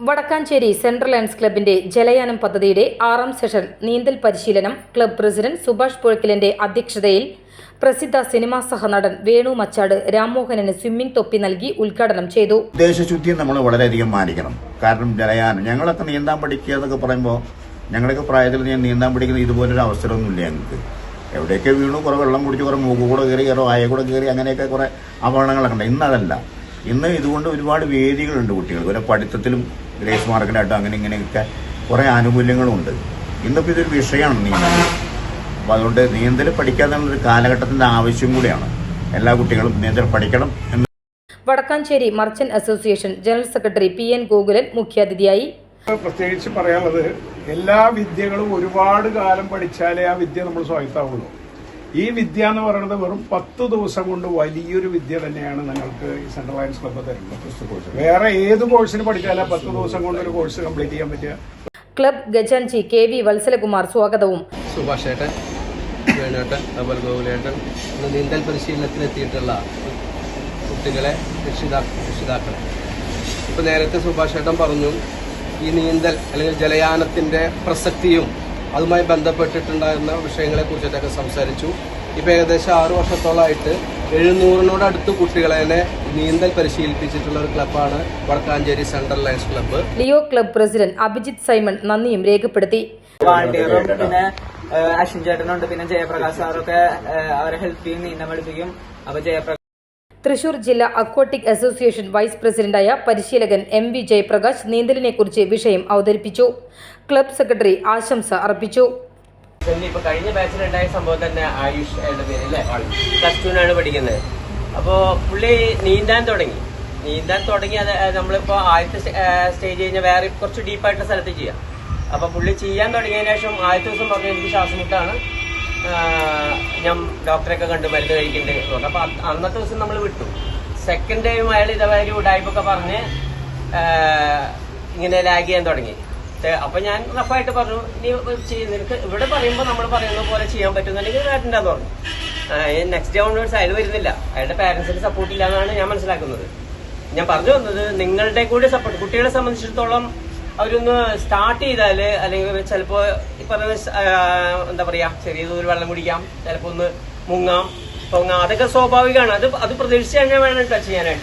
Vadakkanchery central lions ക്ലബിന്റെ ജലയാനം പദ്ധതിയുടെ 6ാം session നീന്തൽ പരിശീലനം ക്ലബ് പ്രസിഡന്റ് സുഭാഷ് പുഴയ്ക്കലിന്റെ അധ്യക്ഷതയിൽ പ്രസിദ്ധ സിനിമാ സഹനടൻ വേണു മച്ചാട് രാംമോഹനന് സ്വിമ്മിംഗ് തൊപ്പി നൽകി ഉദ്ഘാടനം ചെയ്തു. ഉദ്ദേശശുദ്ധി നമ്മൾ വളരെയധികം മാനിക്കണം. കാരണം ജലയാനം ഞങ്ങളൊക്കെ നീന്താൻ പഠിക്കുക എന്നൊക്കെ പറയുമ്പോൾ ഞങ്ങളൊക്കെ പ്രായത്തിൽ ഞാൻ നീന്താൻ പഠിക്കുന്ന ഇതുപോലൊരു അവസരമൊന്നുമില്ല. ഞങ്ങൾക്ക് എവിടെയൊക്കെ വീണു, കുറെ വെള്ളം കുടിച്ച്, കുറെ മൂക്ക് കൂടെ കയറി, കുറെ ആയ കൂടെ കയറി, അങ്ങനെയൊക്കെ കുറെ അപകടങ്ങളൊക്കെ ഉണ്ട്. ഇന്നതല്ല. ഇന്ന് ഇതുകൊണ്ട് ഒരുപാട് വേദികളുണ്ട്. കുട്ടികൾ ഒരു പഠിത്തത്തിലും ഗ്രേസ് മാർക്കിനായിട്ടും അങ്ങനെ ഇങ്ങനെയൊക്കെ കുറേ ആനുകൂല്യങ്ങളുണ്ട്. ഇന്നിപ്പോൾ ഇതൊരു വിഷയമാണ് നീന്തൽ. അപ്പോൾ അതുകൊണ്ട് നീന്തൽ പഠിക്കാന്നുള്ളൊരു കാലഘട്ടത്തിൻ്റെ ആവശ്യം കൂടിയാണ്. എല്ലാ കുട്ടികളും നീന്തൽ പഠിക്കണം എന്ന്. Vadakkanchery merchant association general secretary PN Gokulan മുഖ്യാതിഥിയായി. പ്രത്യേകിച്ച് പറയാനുള്ളത്, എല്ലാ വിദ്യകളും ഒരുപാട് കാലം പഠിച്ചാലേ ആ വിദ്യ നമ്മൾ സ്വായത്താവുള്ളൂ. ഈ വിദ്യ എന്ന് പറയുന്നത് വെറും 10 ദിവസം കൊണ്ട് വലിയൊരു വിദ്യ തന്നെയാണ് നിങ്ങൾക്ക് ഈ സെൻട്രൽ ലയൺസ് ക്ലബ്ബ് തരുന്നത്. വേറെ ഏത് കോഴ്സിന് പഠിച്ചാലും 10 ദിവസം കൊണ്ട് ഒരു കോഴ്സ് കംപ്ലീറ്റ് ചെയ്യാൻ പറ്റുക. ക്ലബ് ഖജാൻജി KV വത്സലകുമാർ സ്വാഗതവും, സുഭാഷ് ഏട്ടൻ, വേണുവേട്ടൻ, അതുപോലെ ഗോകുലേട്ടൻ, നീന്തൽ പരിശീലനത്തിനെത്തിയിട്ടുള്ള കുട്ടികളെ, രക്ഷിതാക്കളെ. ഇപ്പൊ നേരത്തെ സുഭാഷ് ഏട്ടൻ പറഞ്ഞു ഈ നീന്തൽ അല്ലെങ്കിൽ ജലയാനത്തിന്റെ പ്രസക്തിയും അതുമായി ബന്ധപ്പെട്ടിട്ടുണ്ടായിരുന്ന വിഷയങ്ങളെ കുറിച്ചിട്ടൊക്കെ സംസാരിച്ചു. ഇപ്പൊ ഏകദേശം 6 വർഷത്തോളമായിട്ട് 700-നോടടുത്ത് കുട്ടികളെ നീന്തൽ പരിശീലിപ്പിച്ചിട്ടുള്ള ഒരു ക്ലബ്ബാണ് Vadakkanchery central lions club. Leo club president Abhijith Simon നന്ദിയും രേഖപ്പെടുത്തി. വാളണ്ടിയറും പിന്നെ അശ്വിൻ ചേട്ടനുണ്ട്, പിന്നെ ജയപ്രകാശ് സാറൊക്കെ അവരെ ഹെൽപ്പ് ചെയ്യും, നീന്തം പഠിപ്പിക്കും. അപ്പൊ ജയപ്രകാശ് തൃശൂർ ജില്ലാ അക്വാട്ടിക് അസോസിയേഷൻ വൈസ് പ്രസിഡന്റായ പരിശീലകൻ MV ജയപ്രകാശ് നീന്തലിനെക്കുറിച്ച് വിഷയം അവതരിപ്പിച്ചു. ക്ലബ് സെക്രട്ടറി ആശംസ അർപ്പിച്ചു. ഇപ്പൊ കഴിഞ്ഞ ബാച്ചിലുണ്ടായ സംഭവം തന്നെ ആയുഷ് അയാളുടെ പേര് അല്ലേ, +2 പഠിക്കുന്നത്. അപ്പോ പുള്ളി നീന്താൻ തുടങ്ങി. അത് നമ്മളിപ്പോ ആദ്യത്തെ സ്റ്റേജ് കഴിഞ്ഞാൽ വേറെ കുറച്ച് ഡീപ്പായിട്ടുള്ള സ്ഥലത്ത് ചെയ്യാം. അപ്പൊ പുള്ളി ചെയ്യാൻ തുടങ്ങിയതിനു ശേഷം ആദ്യത്തെ ദിവസം പറഞ്ഞു എനിക്ക് ശ്വാസമുട്ടാണ്, ഞാൻ ഡോക്ടറെയൊക്കെ കണ്ട് മരുന്ന് കഴിക്കുന്നുണ്ട്. അപ്പൊ അന്നത്തെ ദിവസം നമ്മൾ വിട്ടു. സെക്കൻഡ് ടൈം അയാൾ ഇതേമാതിരി ഉടായ്പൊക്കെ പറഞ്ഞ് ഇങ്ങനെ ലാഗ് ചെയ്യാൻ തുടങ്ങി. അപ്പൊ ഞാൻ റഫായിട്ട് പറഞ്ഞു, നിനക്ക് ഇവിടെ പറയുമ്പോൾ നമ്മൾ പറയുന്ന പോലെ ചെയ്യാൻ പറ്റുന്നുണ്ടെങ്കിൽ വരണ്ടെന്ന് പറഞ്ഞു. നെക്സ്റ്റ് ഡേ ഓൺവേഴ്സ് അയാൾ വരുന്നില്ല. അയാളുടെ പാരന്റ്സിന്റെ സപ്പോർട്ട് ഇല്ല എന്നാണ് ഞാൻ മനസ്സിലാക്കുന്നത്. ഞാൻ പറഞ്ഞു വന്നത്, നിങ്ങളുടെ കൂടെ സപ്പോർട്ട്, കുട്ടികളെ സംബന്ധിച്ചിടത്തോളം അവരൊന്ന് സ്റ്റാർട്ട് ചെയ്താല്, അല്ലെങ്കിൽ ചിലപ്പോ ഈ പറഞ്ഞ എന്താ പറയാ, ചെറിയ തോതിൽ വെള്ളം കുടിക്കാം, ചിലപ്പോ ഒന്ന് മുങ്ങാം, പൊങ്ങാം, അതൊക്കെ സ്വാഭാവികമാണ്. അത് പ്രതീക്ഷിച്ച് കഴിഞ്ഞാൽ വേണം ചെയ്യാനായിട്ട്.